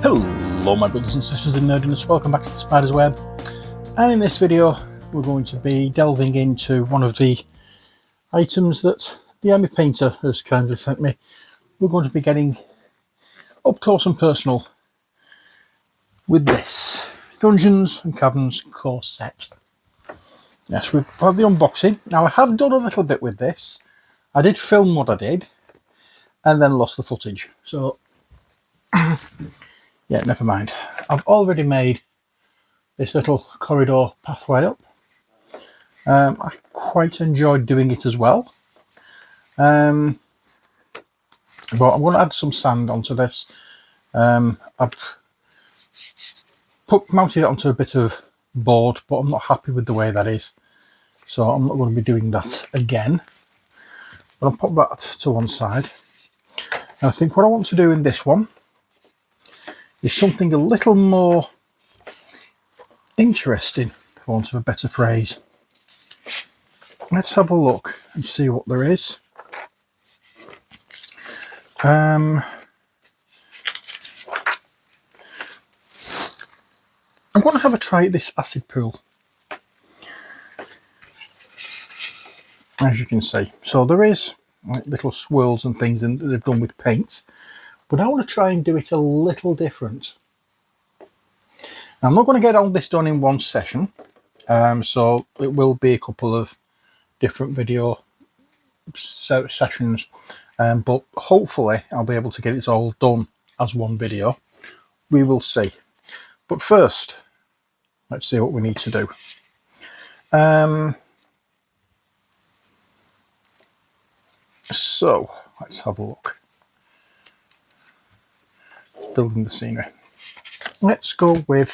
Hello my brothers and sisters in nerdiness, welcome back to the Spider's Web, and in this video we're going to be delving into one of the items that the Army Painter has kindly sent me. We're going to be getting up close and personal with this Dungeons and Caverns core set. Yes, we've had the unboxing. Now I have done a little bit with this. I did film what I did and then lost the footage, so yeah, never mind. I've already made this little corridor pathway up. I quite enjoyed doing it as well. But I'm going to add some sand onto this. I've mounted it onto a bit of board, but I'm not happy with the way that is. So I'm not going to be doing that again. But I'll put that to one side. And I think what I want to do in this one is something a little more interesting, for want of a better phrase. Let's have a look and see what there is. I'm going to have a try at this acid pool, as you can see. So there is like little swirls and things that they've done with paint, but I want to try and do it a little different. Now, I'm not going to get all this done in one session, so it will be a couple of different video sessions, but hopefully I'll be able to get it all done as one video. We will see. But first, let's see what we need to do. So let's have a look. Building the scenery. Let's go with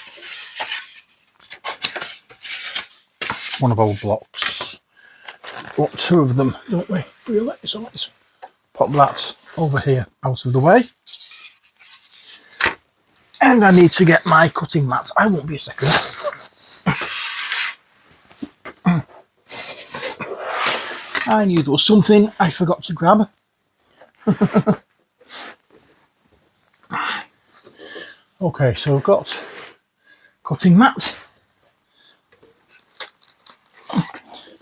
one of our blocks. We've got two of them, don't we? Really? So let's pop that over here out of the way. And I need to get my cutting mat. I won't be a second. I knew there was something I forgot to grab. Okay, so I've got cutting mat.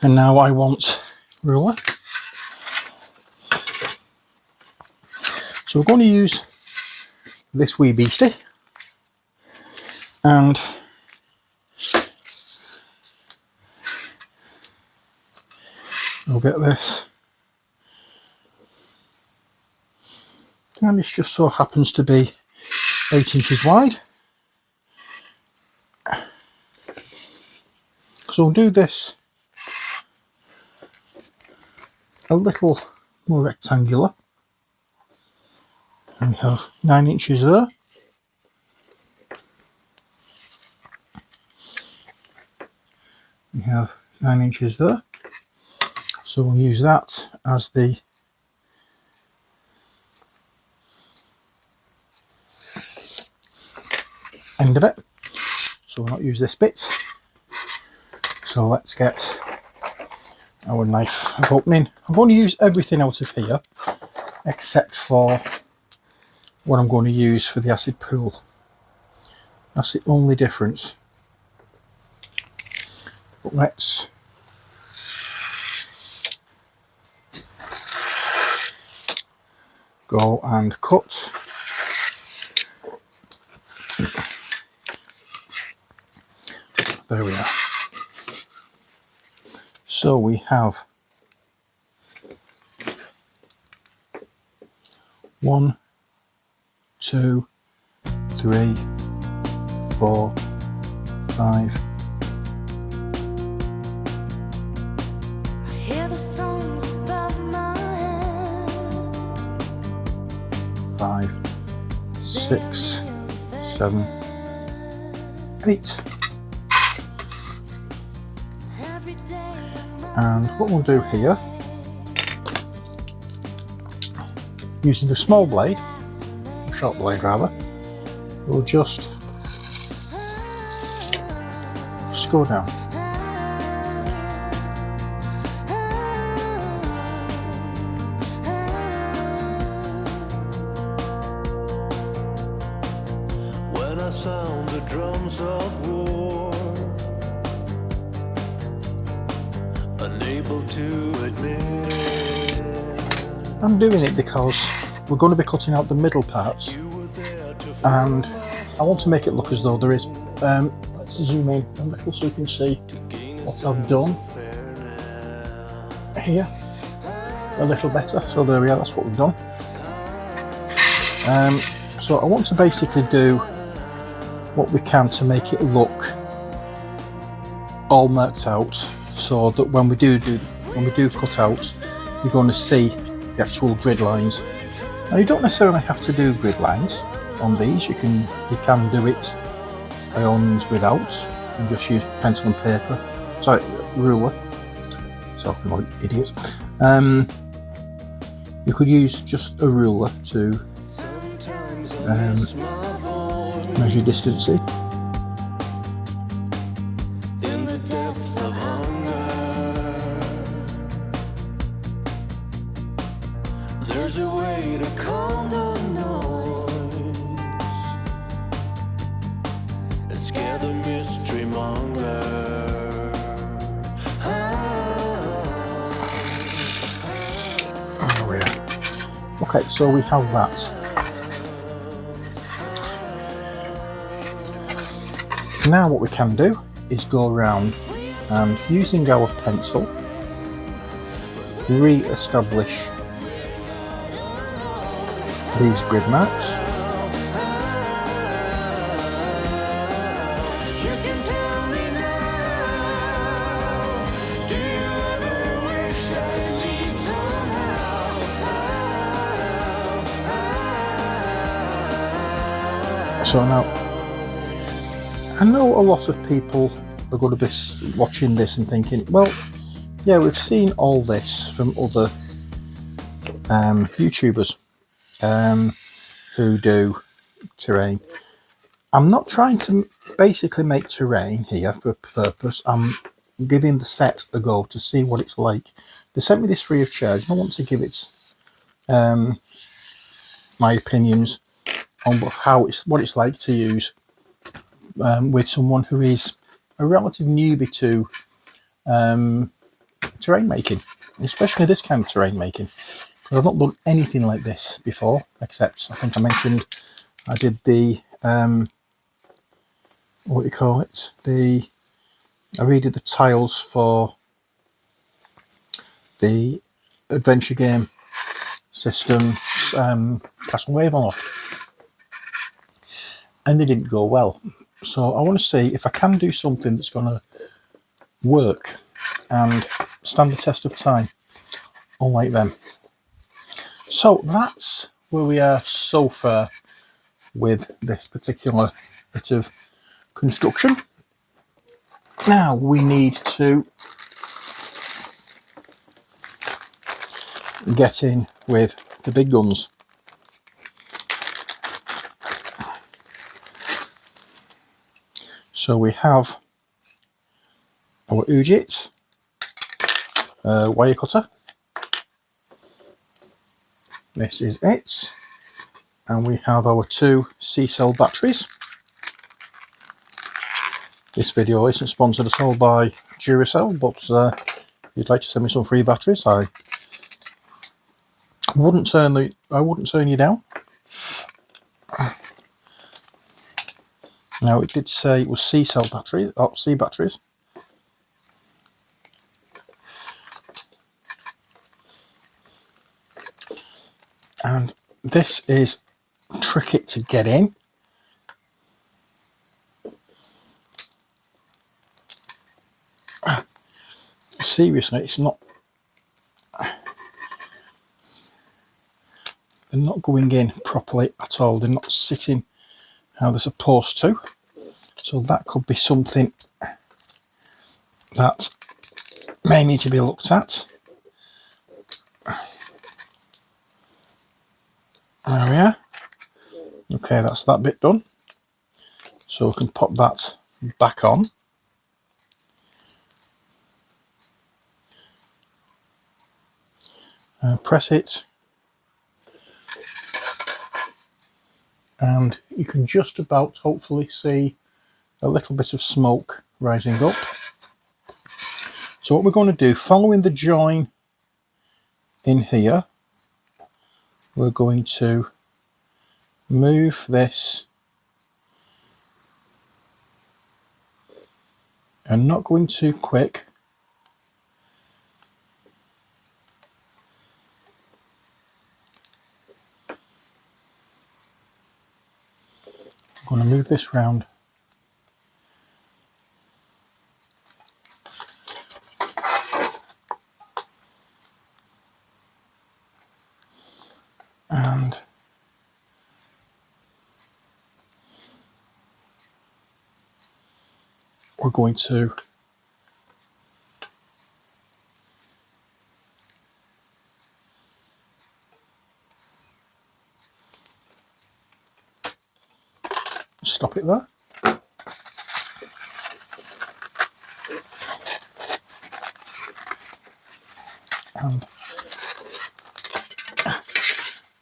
And now I want ruler. So we're going to use this wee beastie. And we'll get this. And this just so happens to be 8 inches wide. So we'll do this a little more rectangular. And we have 9 inches there. We have 9 inches there. So we'll use that as the end of it. So we'll not use this bit. So let's get our knife of opening. I'm going to use everything out of here except for what I'm going to use for the acid pool. That's the only difference. But let's go and cut. There we are. So we have 1, 2, 3, 4, 5. I hear the songs above my head. 5, 6, 7, 8. And what we'll do here, using the small blade, short blade rather, we'll just score down. unable to admit it. I'm doing it because we're going to be cutting out the middle parts, and I want to make it look as though there is. Let's zoom in a little so you can see what I've done here a little better. So there we are, that's what we've done. So I want to basically do what we can to make it look all marked out, so that when we do cut out, you're going to see the actual grid lines. Now you don't necessarily have to do grid lines on these. You can do it by all means without, and just use pencil and paper. Sorry, ruler. Talking like idiots. You could use just a ruler to measure distances. In the depth of hunger, there's a way to calm the noise and scare the mystery monger. Oh yeah. Okay, so we have that. Now what we can do is go around and, using our pencil, re-establish these grid marks. You can tell me now, do you ever wish I'd leave somehow? So now, I know a lot of people are going to be watching this and thinking, well, yeah, we've seen all this from other YouTubers who do terrain. I'm not trying to basically make terrain here for a purpose. I'm giving the set a go to see what it's like. They sent me this free of charge, and I want to give it my opinions on what it's like to use with someone who is a relative newbie to terrain making, especially this kind of terrain making. I've not done anything like this before, except I think I mentioned I did the what do you call it? I redid the tiles for the adventure game system, Castle Ravenloft, and they didn't go well. So I want to see if I can do something that's going to work and stand the test of time, unlike them. So that's where we are so far with this particular bit of construction. Now we need to get in with the big guns. So we have our Ujit wire cutter. This is it. And we have our two C-cell batteries. This video isn't sponsored at all by Duracell, but if you'd like to send me some free batteries, I wouldn't turn you down. Now it did say it was C-cell batteries, C batteries. And this is tricky to get in. Seriously, it's not. They're not going in properly at all. They're not sitting how they're supposed to. So that could be something that may need to be looked at. There we are. Okay, that's that bit done. So we can pop that back on. Press it. And you can just about hopefully see a little bit of smoke rising up. So So what we're going to do, following the join in here, we're going to move this, and not going too quick. I'm going to move this round. And we're going to stop it there. And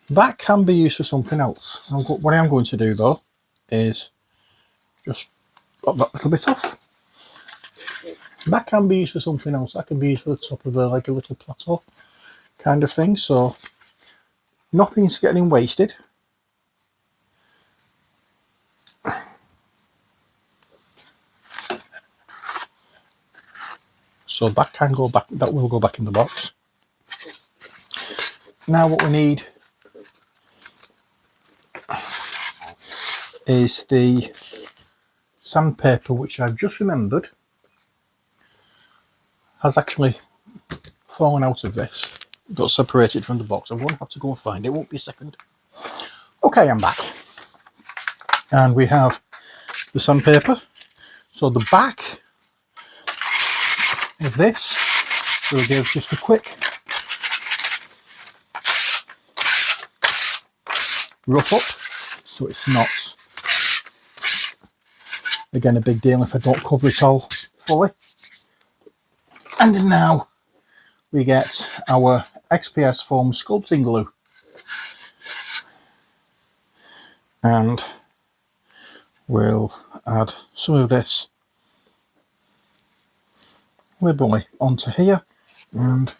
that can be used for something else. What I am going to do though is just pop that little bit off. That can be used for something else. That can be used for the top of like a little plateau kind of thing. So nothing's getting wasted. So that can go back. That will go back in the box. Now what we need is the sandpaper, which I've just remembered has actually fallen out of this. Got separated from the box. I'm going to have to go and find it. Won't be a second. Okay, I'm back. And we have the sandpaper. So the back of this will give just a quick rough up, so it's not, again, a big deal if I don't cover it all fully. And now we get our XPS foam sculpting glue, and we'll add some of this liberally onto here, and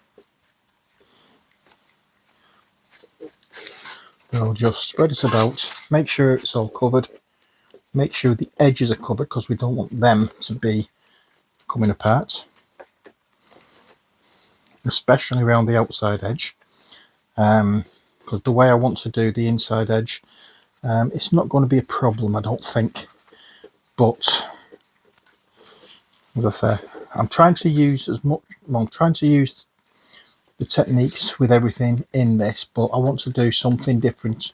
we'll just spread it about, make sure it's all covered, make sure the edges are covered because we don't want them to be coming apart, especially around the outside edge, because the way I want to do the inside edge, it's not going to be a problem, I don't think. But as I say, I'm trying to use the techniques with everything in this, but I want to do something different.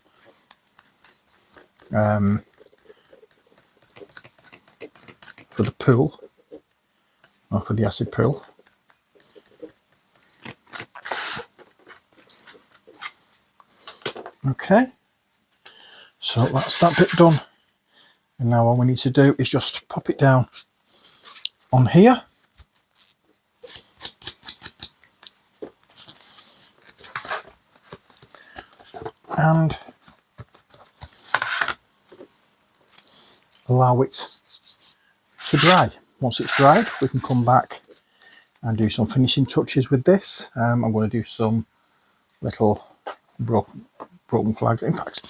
For the pool, or for the acid pool. Okay, so that's that bit done, and now all we need to do is just pop it down on here, and allow it to dry. Once it's dried, we can come back and do some finishing touches with this. I'm going to do some little broken flags. In fact,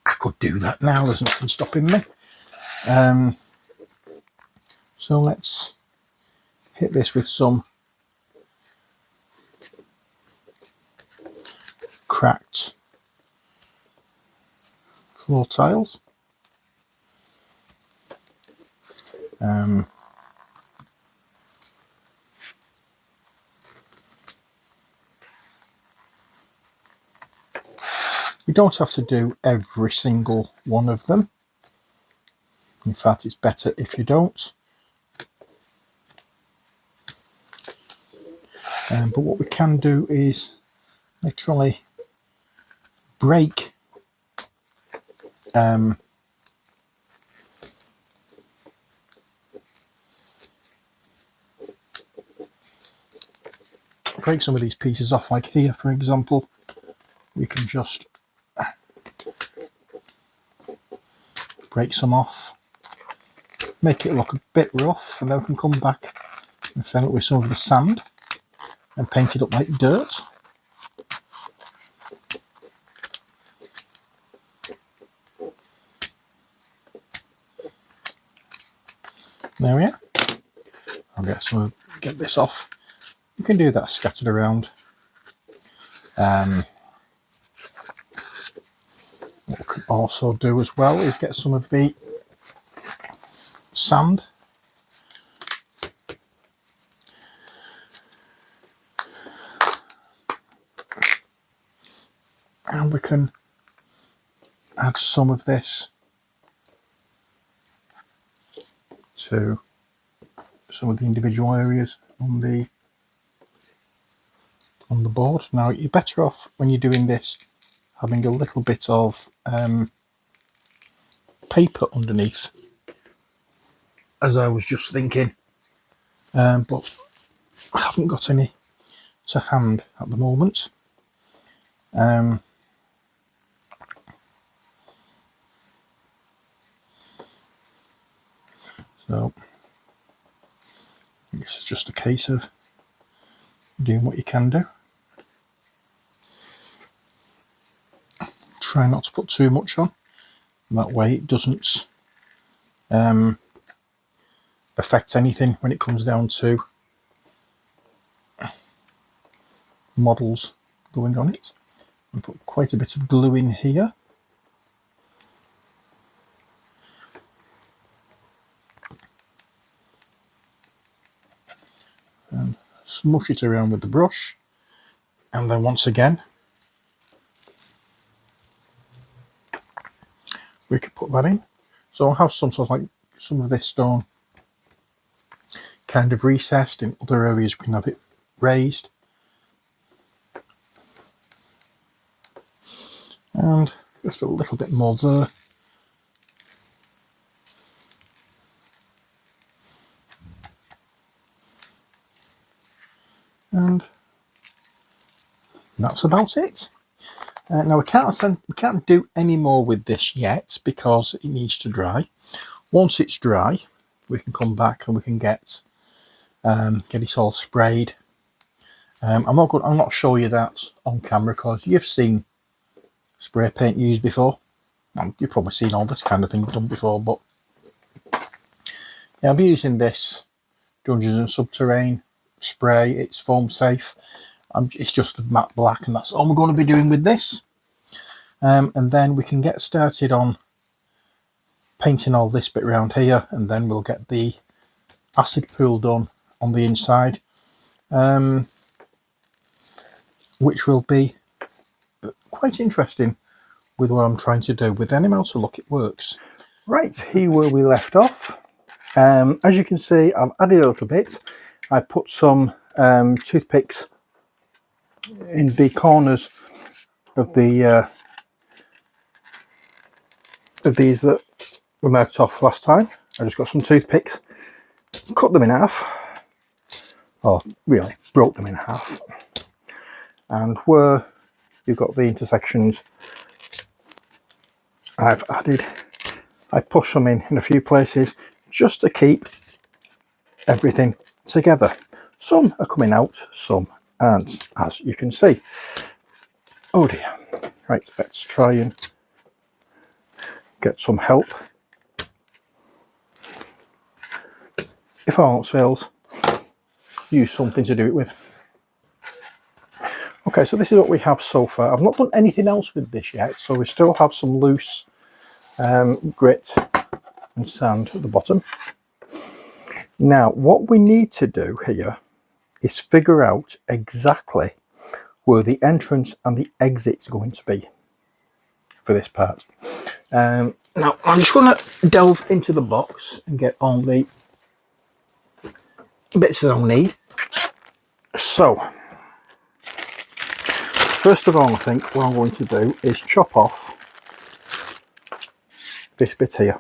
I could do that now, there's nothing stopping me. So let's hit this with some cracked floor tiles. You don't have to do every single one of them. In fact, it's better if you don't. But what we can do is literally break break some of these pieces off, like here for example. We can just break some off, make it look a bit rough, and then we can come back and fill it with some of the sand. and paint it up like dirt. There we are. I'll get this off. You can do that scattered around. What we can also do as well is get some of the sand. And we can add some of this to some of the individual areas on the board. Now you're better off when you're doing this having a little bit of paper underneath, as I was just thinking, but I haven't got any to hand at the moment. So it's just a case of doing what you can do. Try not to put too much on, that way it doesn't affect anything when it comes down to models going on it. And put quite a bit of glue in here. And smush it around with the brush, and then once again we could put that in. So I'll have some sort of like some of this stone kind of recessed, in other areas we can have it raised, and just a little bit more there. And that's about it. Now we can't do any more with this yet because it needs to dry. Once it's dry, we can come back and we can get it all sprayed. I'm not showing you that on camera because you've seen spray paint used before. You've probably seen all this kind of thing done before, but yeah, I'll be using this Dungeons and Subterrane spray. It's foam safe. It's just matte black, and that's all we're going to be doing with this. And then we can get started on painting all this bit around here, and then we'll get the acid pool done on the inside, which will be quite interesting with what I'm trying to do. With any amount of luck, it works. Right, here where we left off. As you can see, I've added a little bit. I put some toothpicks in the corners of the of these that were marked off last time. I just got some toothpicks, cut them in half, or really broke them in half, and where you've got the intersections, I push them in a few places just to keep everything together. Some are coming out, some aren't, as you can see. Oh dear. Right, let's try and get some help. If all else fails, use something to do it with. Okay, so this is what we have so far. I've not done anything else with this yet, so we still have some loose grit and sand at the bottom. Now, what we need to do here is figure out exactly where the entrance and the exit's going to be for this part. Now, I'm just going to delve into the box and get all the bits that I'll need. So, first of all, I think what I'm going to do is chop off this bit here.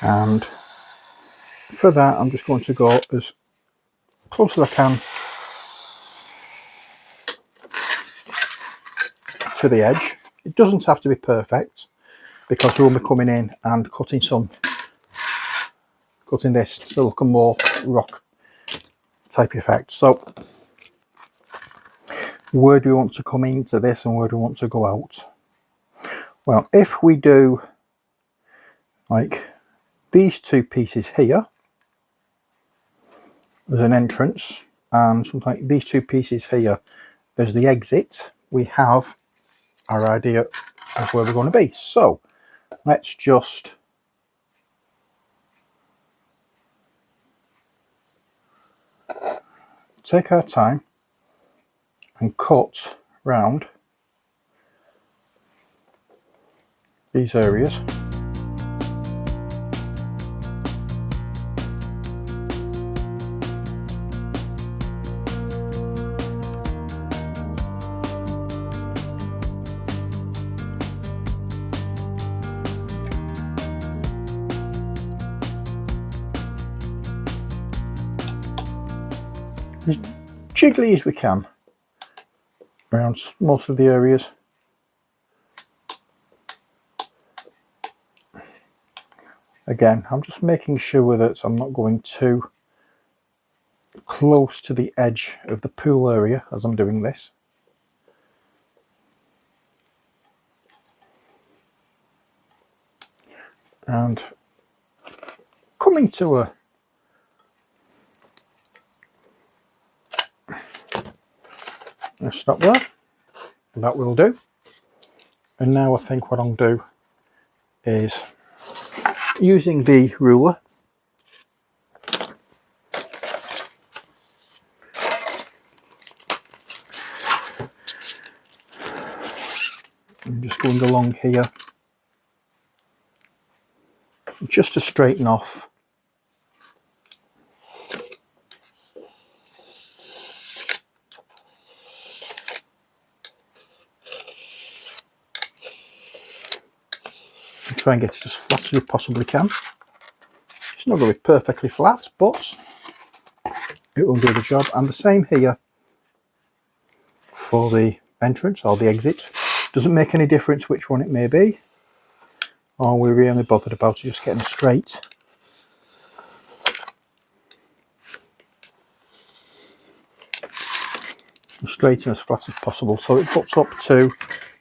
And for that, I'm just going to go as close as I can to the edge. It doesn't have to be perfect because we'll be coming in and cutting some cutting this to look a more rock type effect. So where do we want to come into this and where do we want to go out? Well, if we do like these two pieces here as an entrance, and something like these two pieces here as the exit, we have our idea of where we're going to be. So let's just take our time and cut round these areas. As jiggly as we can around most of the areas. Again, I'm just making sure that I'm not going too close to the edge of the pool area as I'm doing this. And coming to a stop there, and that will do. And now I think what I'll do is, using the ruler, I'm just going along here just to straighten off and try and get it as flat as we possibly can. It's not going to be perfectly flat, but it will do the job. And the same here for the entrance or the exit. Doesn't make any difference which one it may be. All we're really bothered about is just getting straight. As straight and as flat as possible, so it butts up to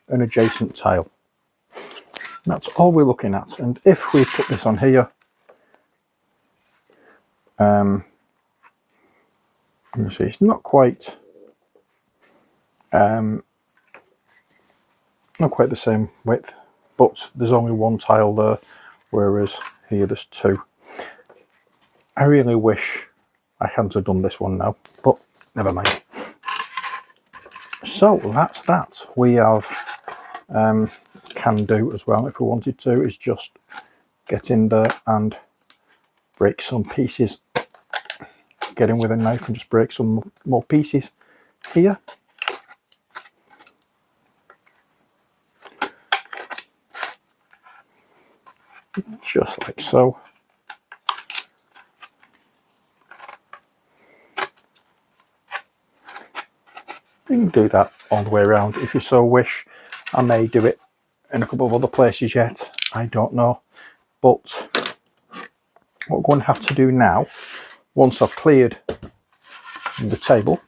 an adjacent tile. And that's all we're looking at. And if we put this on here, you see it's not quite the same width, but there's only one tile there, whereas here there's two. I really wish I hadn't have done this one now, but never mind. So that's that. We have can do as well if we wanted to, is just get in there and break some pieces. Get in with a knife and just break some more pieces here. Just like so. You can do that all the way around if you so wish. I may do it in a couple of other places yet, I don't know. But what we're going to have to do now, once I've cleared the table,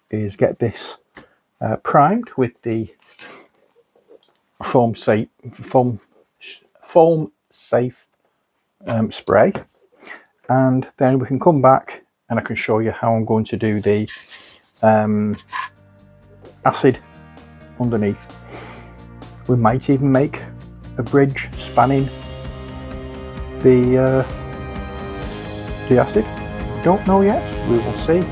is get this primed with the foam safe spray, and then we can come back and I can show you how I'm going to do the acid underneath. We might even make a bridge spanning the acid. Don't know yet, we will see.